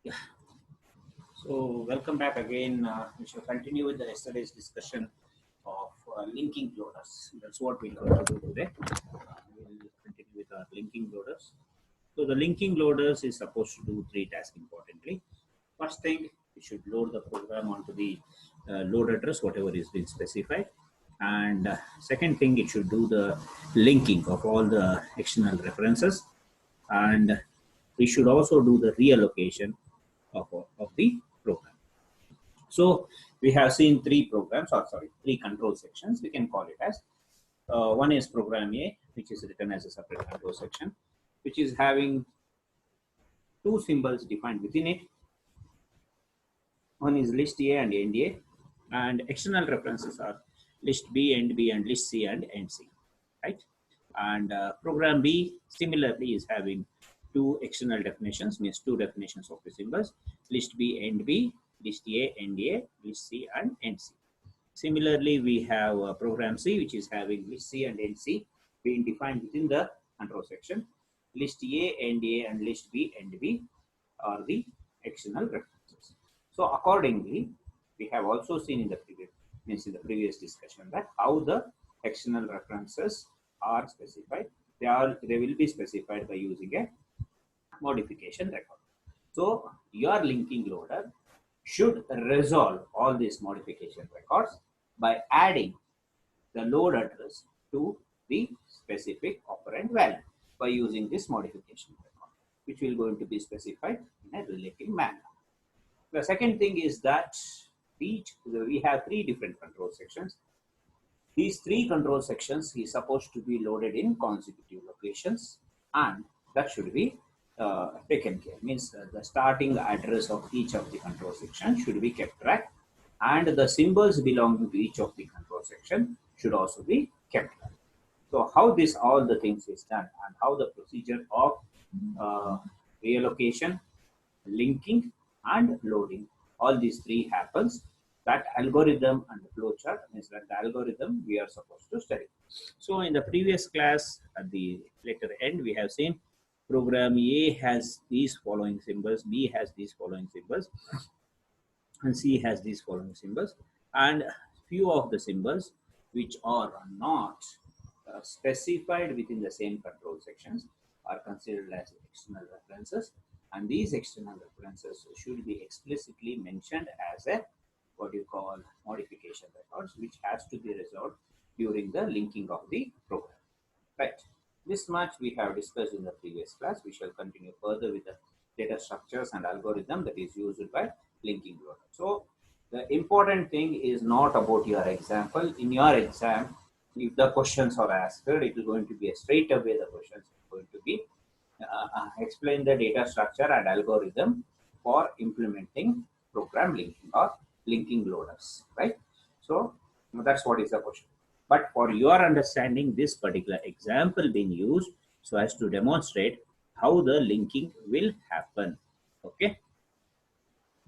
Yeah. So welcome back again. We shall continue with the yesterday's discussion of linking loaders. That's what we're going to do today. We'll continue with our linking loaders. So the linking loaders is supposed to do three tasks importantly. First thing, we should load the program onto the load address, whatever is being specified. And second thing, it should do the linking of all the external references. And we should also do the reallocation of the program. So we have seen three control sections. We can call it as one is program A, which is written as a separate control section, which is having two symbols defined within it. One is list A and end A, and external references are list B, end B, and list C and end C, right? And program B similarly is having two external definitions, means two definitions of the symbols, list B, end B, list A, end A, list C and end C. Similarly, we have program C, which is having list C and end C being defined within the control section. List A, end A, and list B, end B are the external references. So accordingly, we have also seen in the previous discussion that how the external references are specified. They will be specified by using a modification record. So your linking loader should resolve all these modification records by adding the load address to the specific operand value by using this modification record, which will going to be specified in a relative manner. The second thing is that we have three different control sections. These three control sections is supposed to be loaded in consecutive locations, and that should be taken care. Means the starting address of each of the control section should be kept track, and the symbols belonging to each of the control section should also be kept track. So how this all the things is done and how the procedure of reallocation, linking, and loading, all these three happens, that algorithm and the flowchart means that the algorithm we are supposed to study. So in the previous class, at the later end, we have seen program A has these following symbols, B has these following symbols, and C has these following symbols, and few of the symbols which are not specified within the same control sections are considered as external references, and these external references should be explicitly mentioned as a what you call modification records, which has to be resolved during the linking of the program. Right. This much we have discussed in the previous class. We shall continue further with the data structures and algorithm that is used by linking loader. So the important thing is not about your example. In your exam, if the questions are asked, it is going to be a straight away the questions are going to be explain the data structure and algorithm for implementing program linking or linking loaders, right? So that's what is the question. But for your understanding, this particular example being used so as to demonstrate how the linking will happen. Okay.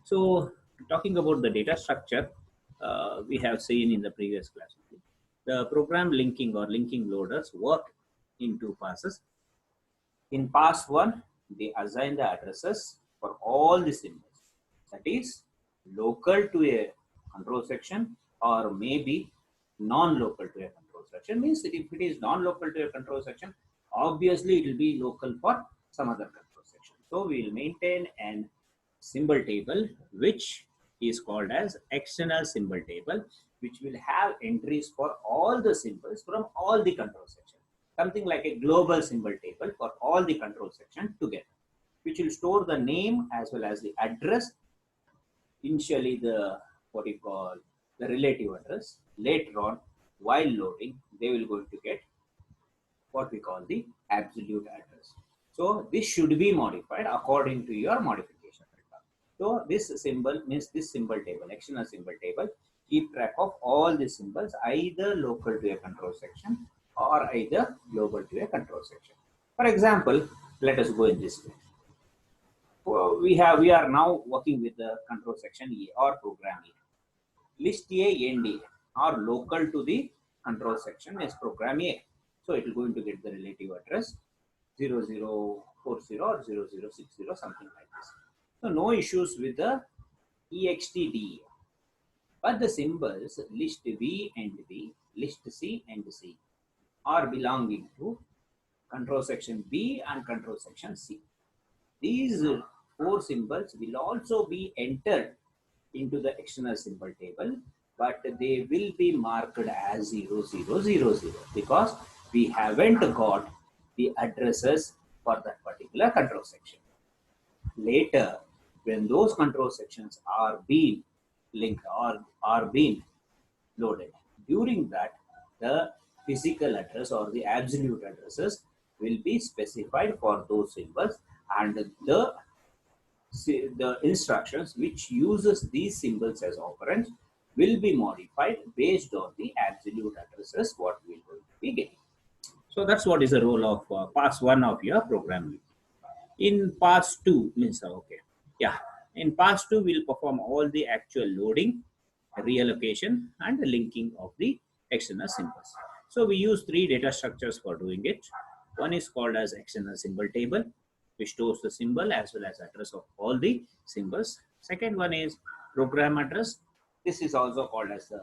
So talking about the data structure, we have seen in the previous class. The program linking or linking loaders work in two passes. In pass 1, they assign the addresses for all the symbols. That is local to a control section or maybe non-local to a control section. Means that if it is non-local to a control section, obviously it will be local for some other control section. So we will maintain an symbol table which is called as external symbol table, which will have entries for all the symbols from all the control sections. Something like a global symbol table for all the control section together, which will store the name as well as the address. Initially the what you call the relative address. Later on, while loading, they will going to get what we call the absolute address. So this should be modified according to your modification record. So this symbol means this symbol table, external symbol table, keep track of all the symbols either local to a control section or either global to a control section. For example, let us go in this way. We are now working with the control section E or program E. List A, end A are local to the control section as program A. So it is going to get the relative address 0040 or 0060, something like this. So no issues with the EXTDE. But the symbols list B and B, list C and C are belonging to control section B and control section C. These four symbols will also be entered into the external symbol table, but they will be marked as 0000 because we haven't got the addresses for that particular control section. Later, when those control sections are being linked or are being loaded, during that the physical address or the absolute addresses will be specified for those symbols, and the instructions which uses these symbols as operands will be modified based on the absolute addresses what we will be getting. So that's what is the role of pass 1 of your program. In pass 2 means okay, yeah. In pass 2, we'll perform all the actual loading, reallocation, and the linking of the external symbols. So we use three data structures for doing it. One is called as external symbol table, which stores the symbol as well as address of all the symbols. Second one is program address. This is also called as the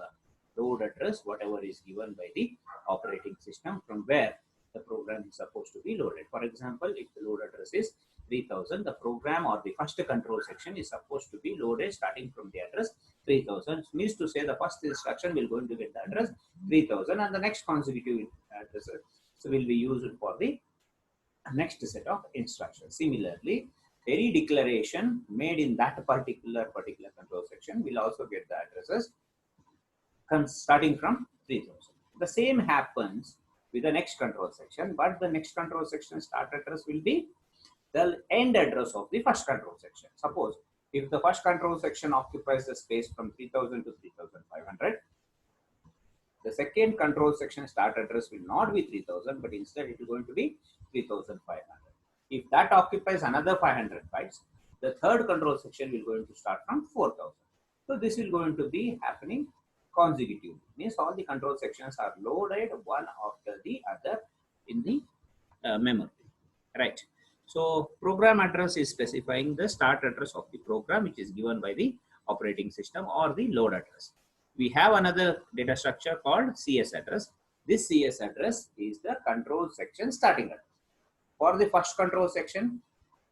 load address, whatever is given by the operating system from where the program is supposed to be loaded. For example, if the load address is 3000, the program or the first control section is supposed to be loaded starting from the address 3000. Means to say the first instruction will going to get the address 3000 and the next consecutive addresses will be used for the next set of instructions. Similarly, any declaration made in that particular control section will also get the addresses starting from 3000. The same happens with the next control section, but the next control section start address will be the end address of the first control section. Suppose if the first control section occupies the space from 3000 to 3500, the second control section start address will not be 3000, but instead it is going to be 3500. If that occupies another 500 bytes, the third control section will going to start from 4000. So this will going to be happening consecutively. Means all the control sections are loaded one after the other in the memory, right? So program address is specifying the start address of the program, which is given by the operating system, or the load address. We have another data structure called CS address. This CS address is the control section starting address. For the first control section,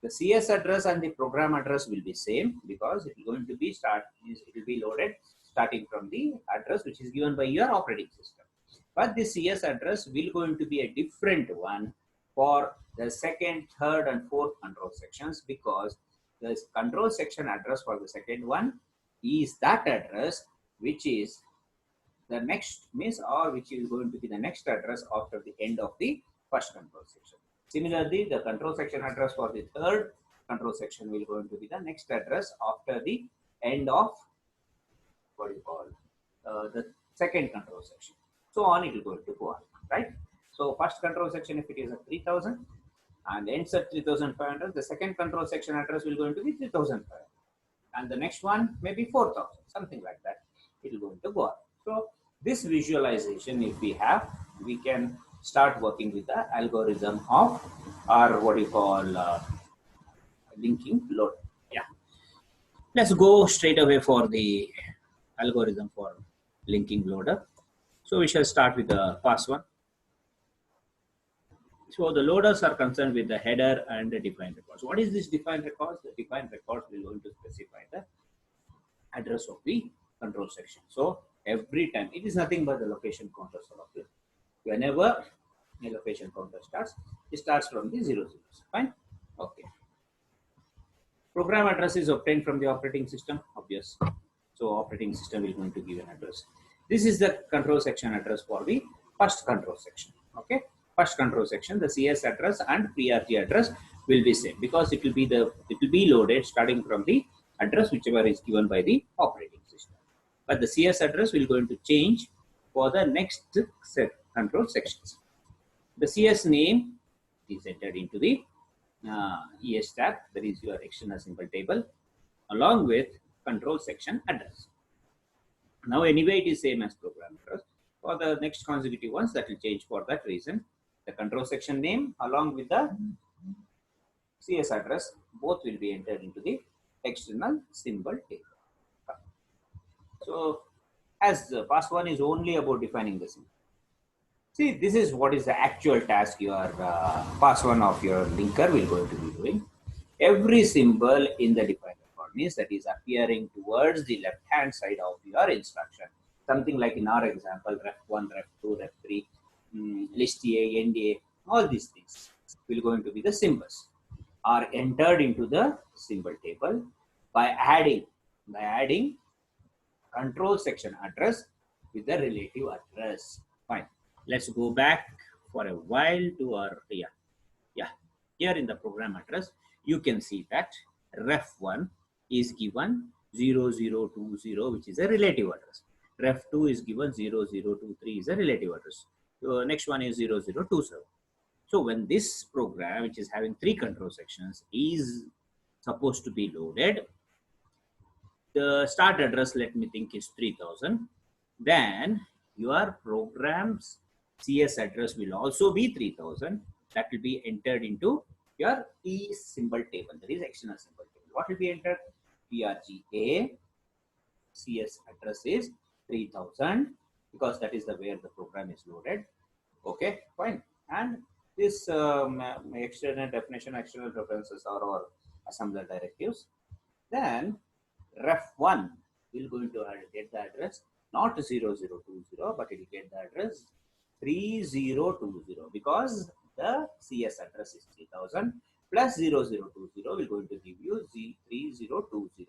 the CS address and the program address will be same because it is going to be it will be loaded starting from the address which is given by your operating system. But the CS address will going to be a different one for the second, third, and fourth control sections, because the control section address for the second one is that address which is the next which is going to be the next address after the end of the first control section. Similarly, the control section address for the third control section will going to be the next address after the end of the second control section. So on it will going to go on, right? So first control section, if it is a 3000 and ends at 3500, the second control section address will going to be 3500, and the next one maybe 4000, something like that. It will going to go on. So this visualization, if we have, we can start working with the algorithm of linking load. Yeah, let's go straight away for the algorithm for linking loader. So we shall start with the first one. So the loaders are concerned with the header and the defined records. What is this defined records? The defined records will going to specify the address of the control section. So every time it is nothing but the location counter. Whenever a location counter starts, it starts from the 00. Fine. Okay. Program address is obtained from the operating system, obvious. So operating system is going to give an address. This is the control section address for the first control section. Okay. First control section, the CS address and PRT address will be same because it will be loaded starting from the address whichever is given by the operating system. But the CS address will going to change for the next set control sections. The CS name is entered into the ES tab, that is your external symbol table, along with control section address. Now anyway it is same as program address. For the next consecutive ones, that will change. For that reason, the control section name along with the CS address both will be entered into the external symbol table. So as the past one is only about defining the symbol. See, this is what is the actual task your pass one of your linker will going to be doing. Every symbol in the defined record means that is appearing towards the left hand side of your instruction. Something like in our example, ref1, ref2, ref3, list A, end A, all these things will going to be the symbols are entered into the symbol table by adding control section address with the relative address. Fine. Let's go back for a while to our yeah. Here in the program address, you can see that ref1 is given 0020, which is a relative address. Ref2 is given 0023 is a relative address. So next one is 0027. So when this program, which is having three control sections, is supposed to be loaded, the start address, let me think, is 3000. Then your program's CS address will also be 3000. That will be entered into your E symbol table, that is external symbol table. What will be entered? PRGA CS address is 3000 because that is the where the program is loaded. Okay, fine. And this external definition, external references are all assembler directives. Then ref1 will going to get the address not 0020, but it will get the address 3020 because the CS address is 3000 plus 0020 will going to give you 3020.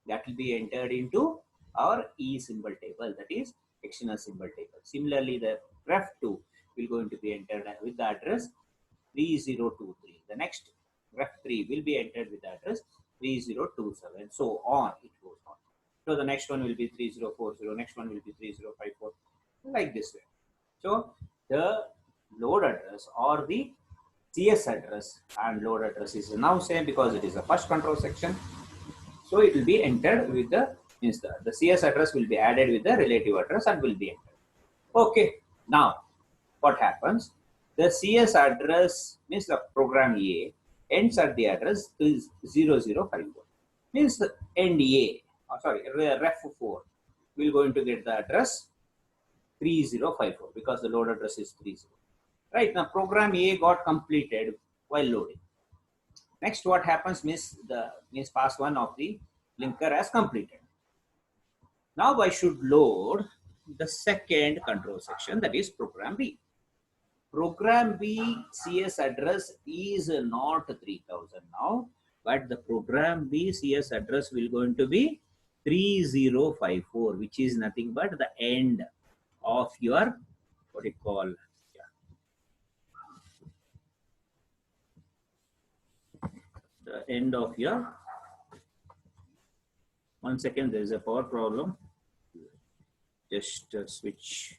That will be entered into our E symbol table, that is external symbol table. Similarly, the ref2 will going to be entered with the address 3023. The next ref3 will be entered with the address 3027. So on it goes on. So the next one will be 3040, next one will be 3054, like this way. So the load address or the CS address and load address is now same because it is the first control section. So it will be entered with the means the CS address will be added with the relative address and will be entered. Okay, now what happens? The CS address means the program A ends at the address is 0054. Means the end A, ref4 will going to get the address 3054 because the load address is 30. Right now, program A got completed while loading. Next, what happens means pass one of the linker has completed. Now I should load the second control section, that is program B. Program B CS address is not 3000 now, but the program B CS address will going to be 3054, which is nothing but the end of your what you call the end of your 1 second, there is a power problem. Just switch.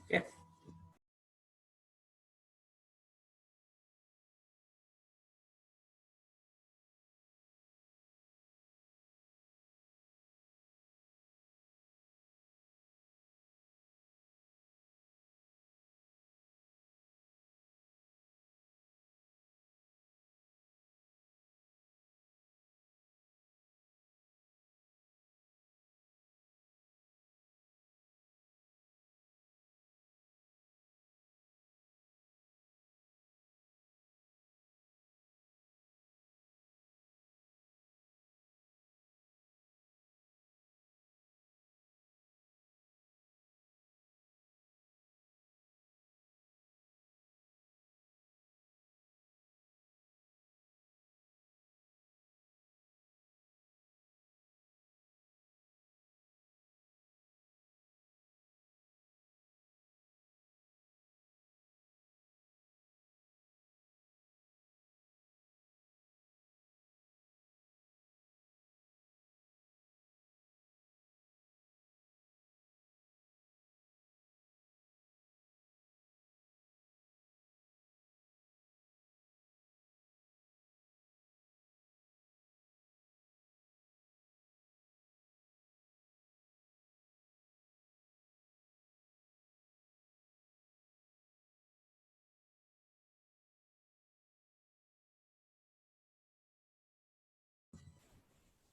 Okay.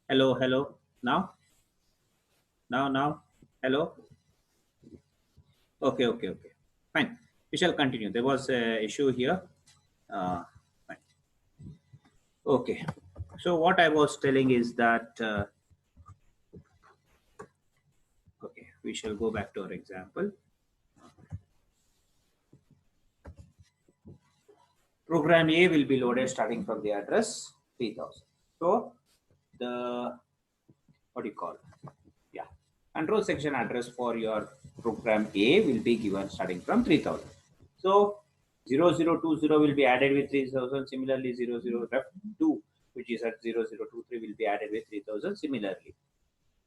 Hello, hello. Now. Hello. Okay. Fine. We shall continue. There was a issue here. Fine. Okay. So what I was telling is that okay, we shall go back to our example. Program A will be loaded starting from the address 3000. So the what do you call? Yeah, control section address for your program A will be given starting from 3000. So 0020 will be added with 3000. Similarly, 00F2, which is at 0023, will be added with 3000. Similarly,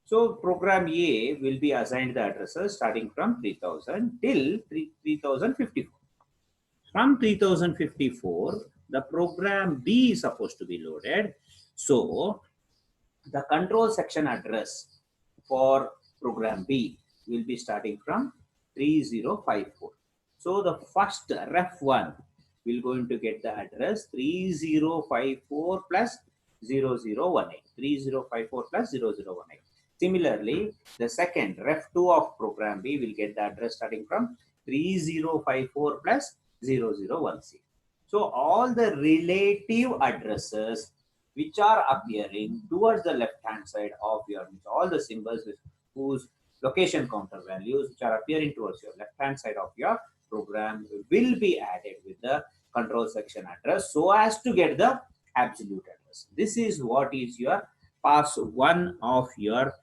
so program A will be assigned the addresses starting from 3000 till 3054. From 3054, the program B is supposed to be loaded. So the control section address for program B will be starting from 3054. So the first ref1 will going to get the address 3054 plus 0018. 3054 plus 0018. Similarly, the second ref2 of program B will get the address starting from 3054 plus 0016. So all the relative addresses which are appearing towards the left hand side of your all the symbols with whose location counter values which are appearing towards your left hand side of your program will be added with the control section address so as to get the absolute address. This is what is your pass one of your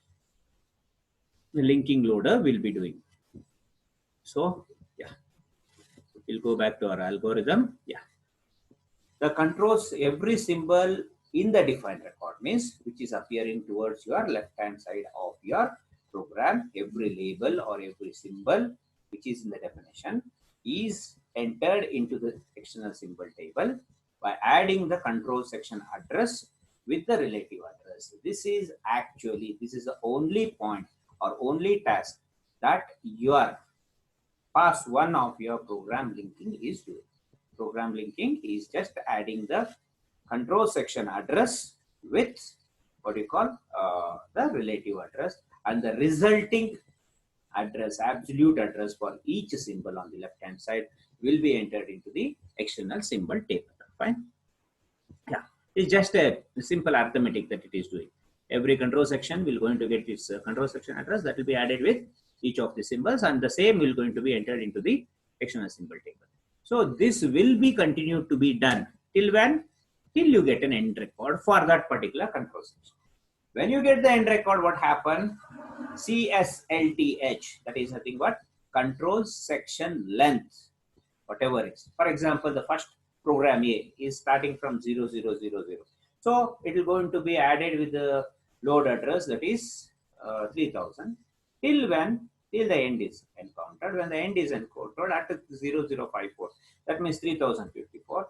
linking loader will be doing. So yeah, we'll go back to our algorithm. Yeah, the controls every symbol in the defined record means which is appearing towards your left hand side of your program. Every label or every symbol which is in the definition is entered into the external symbol table by adding the control section address with the relative address. This is the only point or only task that your pass one of your program linking is doing. Program linking is just adding the control section address with what you call the relative address, and the resulting address, absolute address for each symbol on the left hand side will be entered into the external symbol table. Fine. Yeah, it's just a simple arithmetic that it is doing. Every control section will going to get its control section address that will be added with each of the symbols, and the same will going to be entered into the external symbol table. So this will be continued to be done till when? Till you get an end record for that particular control section. When you get the end record, what happened? CSLTH, that is nothing but control section length, whatever it is. For example, the first program A is starting from 0000. So it is going to be added with the load address that is 3000 till when? Till the end is encountered. When the end is encountered at 0054, that means 3054.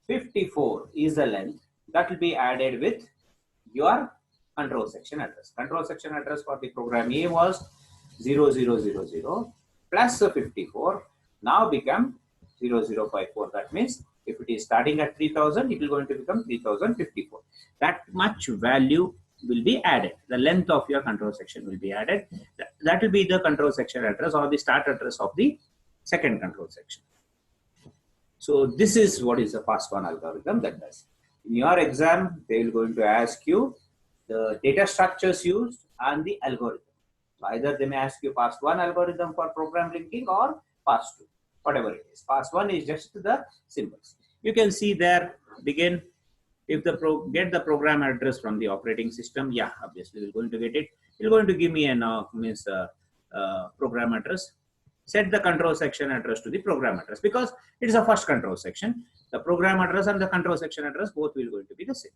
54 is the length that will be added with your control section address. Control section address for the program A was 0000 plus 54 now become 0054. That means if it is starting at 3000, it will going to become 3054. That much value will be added. The length of your control section will be added. That will be the control section address or the start address of the second control section. So this is what is the pass one algorithm that does. In your exam, they will going to ask you the data structures used and the algorithm. So either they may ask you pass one algorithm for program linking or pass two, whatever it is. Pass one is just the symbols. You can see there begin. If the get the program address from the operating system, yeah, obviously we're going to get it. It's going to give me an program address. Set the control section address to the program address because it is a first control section. The program address and the control section address both will going to be the same.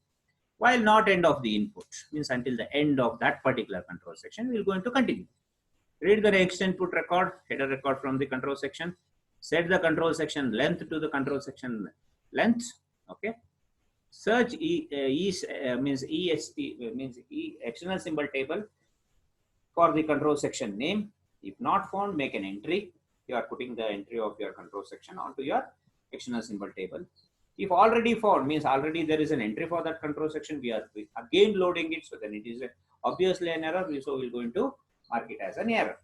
While not end of the input means until the end of that particular control section, we will going to continue. Read the next input record, header record from the control section. Set the control section length to the control section length. Okay. Search means external symbol table for the control section name. If not found, make an entry. You are putting the entry of your control section onto your external symbol table. If already found means already there is an entry for that control section, we are again loading it, so then it is obviously an error, so we're going to mark it as an error.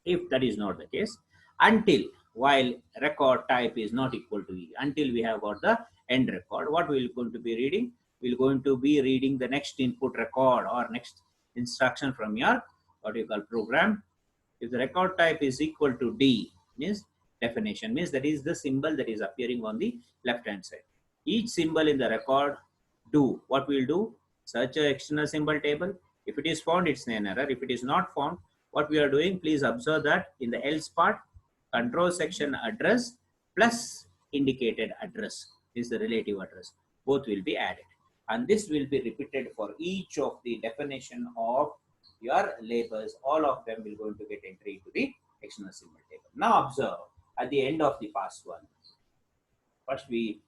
If that is not the case, until while record type is not equal to E, until we have got the end record, what we will going to be reading? We're going to be reading the next input record or next instruction from your what you call program. If the record type is equal to D, means definition, means that is the symbol that is appearing on the left hand side. Each symbol in the record do what we'll do, search a external symbol table. If it is found, it's an error. If it is not found, what we are doing, please observe that in the else part, control section address plus indicated address is the relative address. Both will be added. And this will be repeated for each of the definition of your labels. All of them will going to get entry into the external symbol table. Now observe at the end of the pass one. First we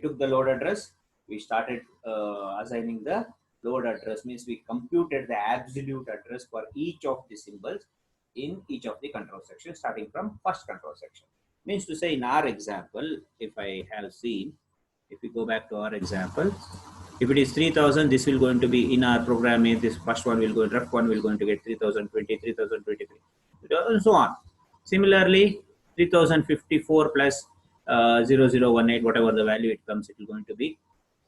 took the load address. We started assigning the load address, means we computed the absolute address for each of the symbols in each of the control sections, starting from first control section. Means to say in our example, if I have seen, if we go back to our example, if it is 3000, this will going to be in our program. This first one will go, ref one will going to get 3020, 3023, and so on. Similarly, 3054 plus 0018, whatever the value it comes, it will going to be.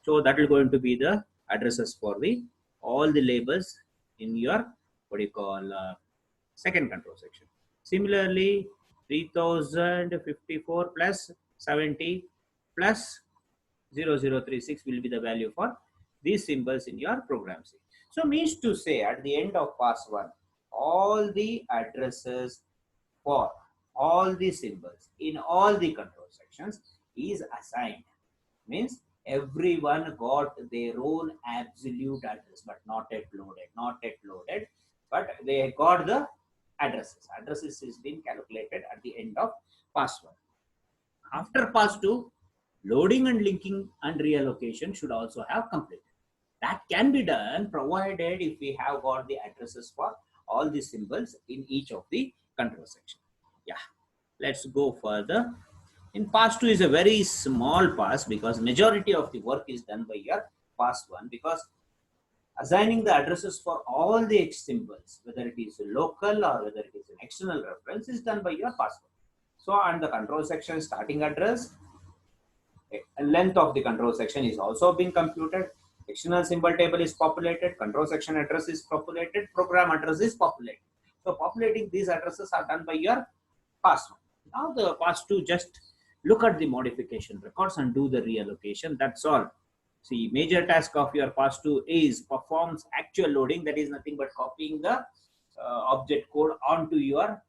So that will going to be the addresses for the all the labels in your what you call second control section. Similarly, 3054 plus 70 plus 0036 will be the value for these symbols in your program C. So means to say at the end of pass one, all the addresses for all the symbols in all the control sections is assigned. Means everyone got their own absolute address, but not yet loaded, but they got the addresses. Addresses is being calculated at the end of pass one. After pass two, loading and linking and reallocation should also have completed. That can be done provided if we have got the addresses for all the symbols in each of the control section. Yeah, let's go further. In pass 2 is a very small pass because majority of the work is done by your pass 1, because assigning the addresses for all the X symbols, whether it is local or whether it is an external reference, is done by your pass 1. So, and the control section starting address, length of the control section is also being computed. External symbol table is populated, control section address is populated, program address is populated. So populating these addresses are done by your pass 1. Now the pass 2, just look at the modification records and do the reallocation. That's all. See, major task of your pass 2 is performs actual loading. That is nothing but copying the object code onto your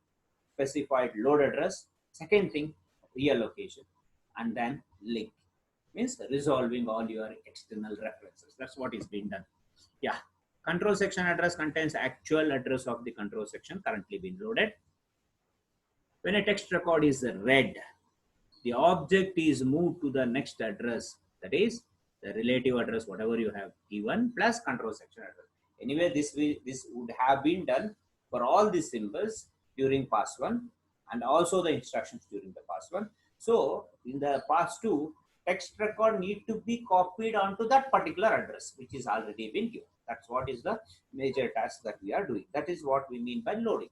specified load address. Second thing, reallocation, and then link, means resolving all your external references. That's what is being done. Yeah, control section address contains actual address of the control section currently being loaded. When a text record is read, the object is moved to the next address, that is the relative address whatever you have given plus control section address. Anyway, this would have been done for all the symbols during pass 1 and also the instructions during the pass 1. So in the pass 2, text record need to be copied onto that particular address which is already been given. That's what is the major task that we are doing. That is what we mean by loading,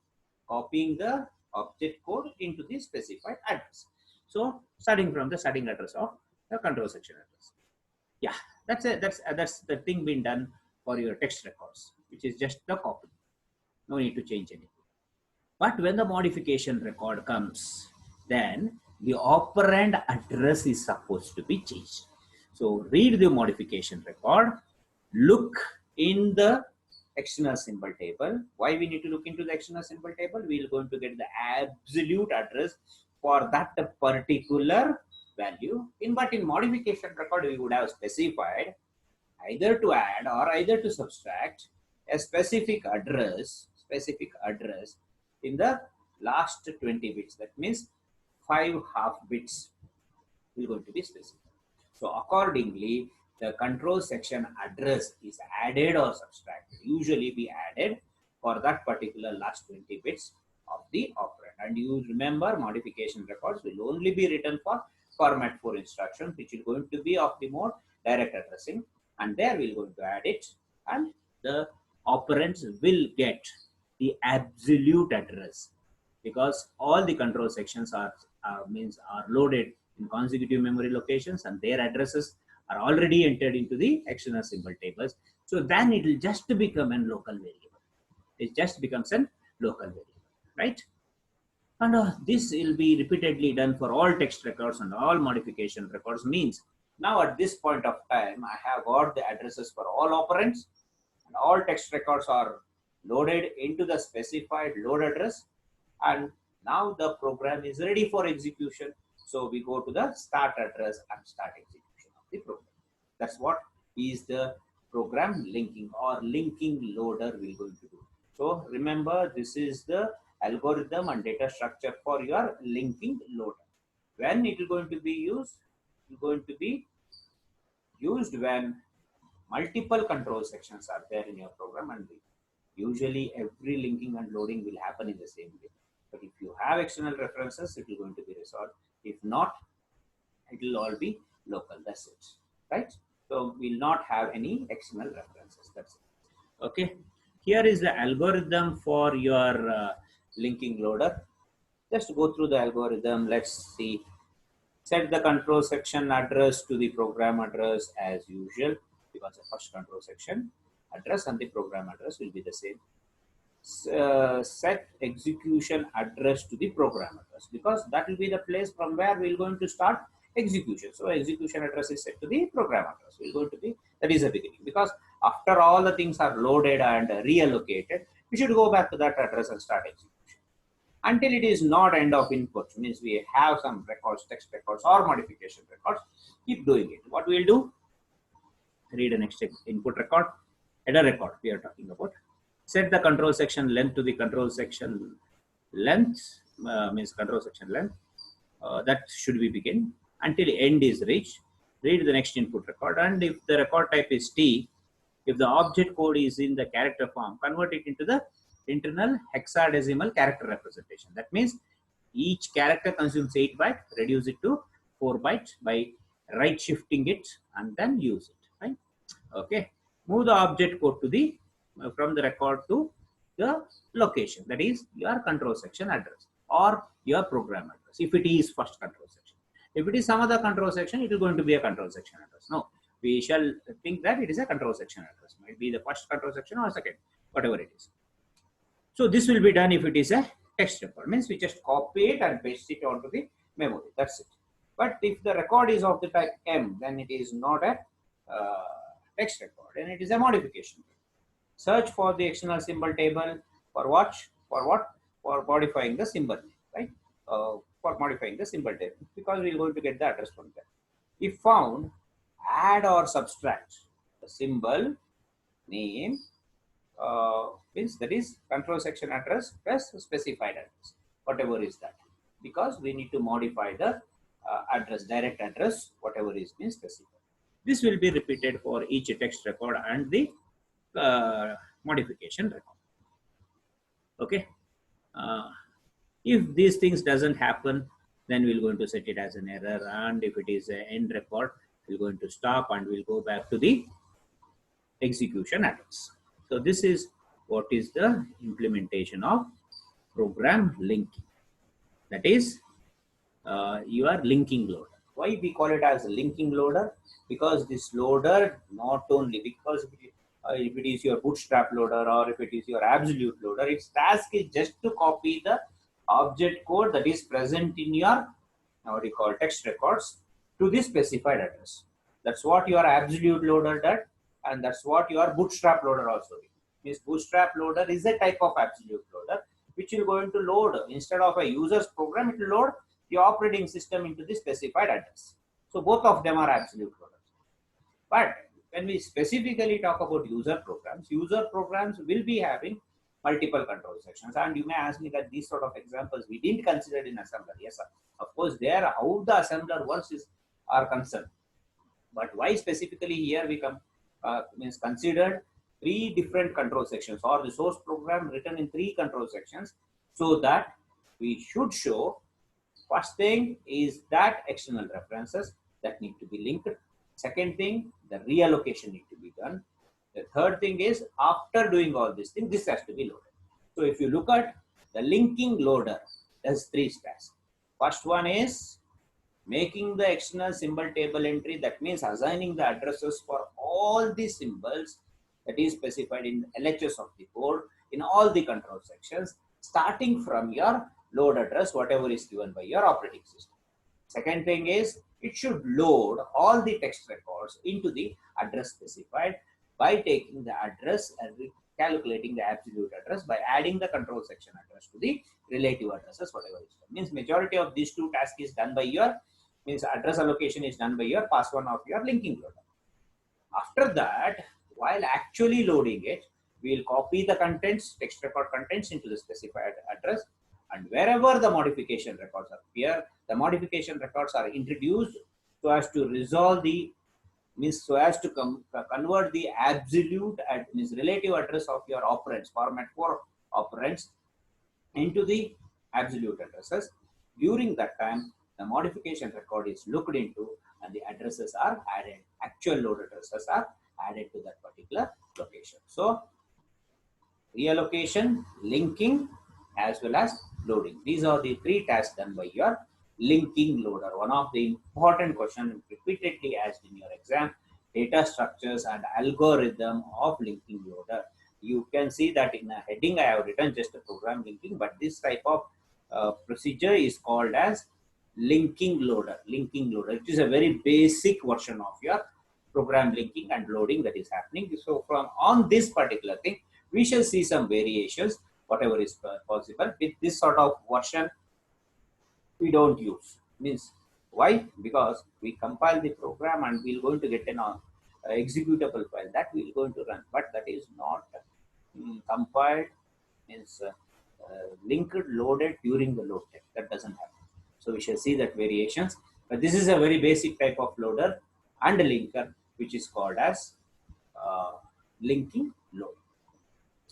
copying the object code into the specified address. So starting from the starting address of the control section address. Yeah, that's it. That's the thing being done for your text records, which is just the copy. No need to change anything. But when the modification record comes, then the operand address is supposed to be changed. So read the modification record, look in the external symbol table. Why we need to look into the external symbol table? We are going to get the absolute address for that particular value. But in modification record, we would have specified either to add or either to subtract a specific address in the last 20 bits. That means 5 half bits will going to be specified. So accordingly, the control section address is added or subtracted. Usually be added for that particular last 20 bits of the operand. And you remember, modification records will only be written for format for instruction, which is going to be of the mode direct addressing, and there we're going to add it, and the operands will get the absolute address, because all the control sections are loaded in consecutive memory locations, and their addresses are already entered into the external symbol tables. So then it will just become a local variable. It just becomes a local variable, right? And this will be repeatedly done for all text records and all modification records. Means now at this point of time, I have got the addresses for all operands, and all text records are loaded into the specified load address. And now the program is ready for execution. So we go to the start address and start execution of the program. That's what is the program linking or linking loader we're going to do. So remember, this is the algorithm and data structure for your linking loader. When it is going to be used, it's going to be used when multiple control sections are there in your program, and usually every linking and loading will happen in the same way. But if you have external references, it is going to be resolved. If not, it will all be local. That's it, right? So we'll not have any external references. That's it. Okay. Here is the algorithm for your linking loader. Just go through the algorithm. Let's see. Set the control section address to the program address as usual, because the first control section address and the program address will be the same. Set execution address to the program address, because that will be the place from where we're going to start execution. So execution address is set to the program address. We're going to be, that is the beginning, because after all the things are loaded and reallocated, we should go back to that address and start execution. Until it is not end of input, means we have some records, text records or modification records, keep doing it. What we'll do, read the next input record, header record we are talking about. Set the control section length to the control section length, means control section length. That should be begin until end is reached. Read the next input record, and if the record type is T, if the object code is in the character form, convert it into the internal hexadecimal character representation. That means each character consumes 8 bytes, reduce it to 4 bytes by right shifting it and then use it, right? Okay. Move the object code to the from the record to the location, that is your control section address or your program address, if it is first control section. If it is some other control section, it is going to be a control section address. No, we shall think that it is a control section address. Might be the first control section or second, whatever it is. So this will be done if it is a text record, means we just copy it and paste it onto the memory. That's it. But if the record is of the type M, then it is not a text record, and it is a modification. Search for the external symbol table for what? For what? For modifying the symbol, right? For modifying the symbol table, because we are going to get the address from there. If found, add or subtract the symbol name, means that is control section address plus specified address, whatever is that, because we need to modify the address, direct address, whatever is being specified. This will be repeated for each text record and the modification record. Okay. If these things doesn't happen, then we're going to set it as an error, and if it is an end record, we're going to stop and we'll go back to the execution address. So this is what is the implementation of program linking, that is your linking loader. Why we call it as a linking loader? Because this loader not only, because if it is your bootstrap loader or if it is your absolute loader, its task is just to copy the object code that is present in your what you call text records to the specified address. That's what your absolute loader does, and that's what your bootstrap loader also does. Means bootstrap loader is a type of absolute loader which will going to load, instead of a user's program, it will load the operating system into the specified address. So both of them are absolute loaders. But when we specifically talk about user programs will be having multiple control sections. And you may ask me that these sort of examples we didn't consider in assembler. Yes, sir. Of course, there how the assembler works is our concern. But why specifically here we means considered 3 different control sections, or the source program written in 3 control sections, so that we should show First thing is that external references that need to be linked. Second thing, the reallocation need to be done. The third thing is after doing all these things, this has to be loaded. So if you look at the linking loader, there's three steps. First one is making the external symbol table entry. That means assigning the addresses for all the symbols that is specified in LHS of the code in all the control sections, starting from your load address, whatever is given by your operating system. Second thing is it should load all the text records into the address specified by taking the address and calculating the absolute address by adding the control section address to the relative addresses, whatever is done. Means majority of these two tasks is done by your, means address allocation is done by your pass one of your linking loader. After that, while actually loading it, we will copy the contents, text record contents into the specified address, and wherever the modification records appear, the modification records are introduced so as to resolve the, means so as to convert the absolute means relative address of your operands, format for operands, into the absolute addresses. During that time, the modification record is looked into and the addresses are added. Actual load addresses are added to that particular location. So reallocation, linking, as well as loading. These are the three tasks done by your linking loader. One of the important questions repeatedly asked in your exam, data structures and algorithm of linking loader. You can see that in a heading I have written just a program linking, but this type of procedure is called as linking loader. Linking loader. It is a very basic version of your program linking and loading that is happening. So from on this particular thing, we shall see some variations, whatever is possible. With this sort of version, we don't use. Means why? Because we compile the program and we're going to get an executable file that we're going to run, but that is not compiled, means linked, loaded during the load time. That doesn't happen. So we shall see that variations. But this is a very basic type of loader and a linker, which is called as linking load.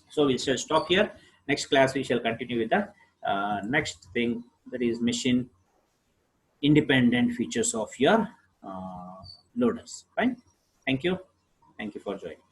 So we shall stop here. Next class we shall continue with the next thing, that is machine independent features of your loaders. Fine. Thank you. Thank you for joining.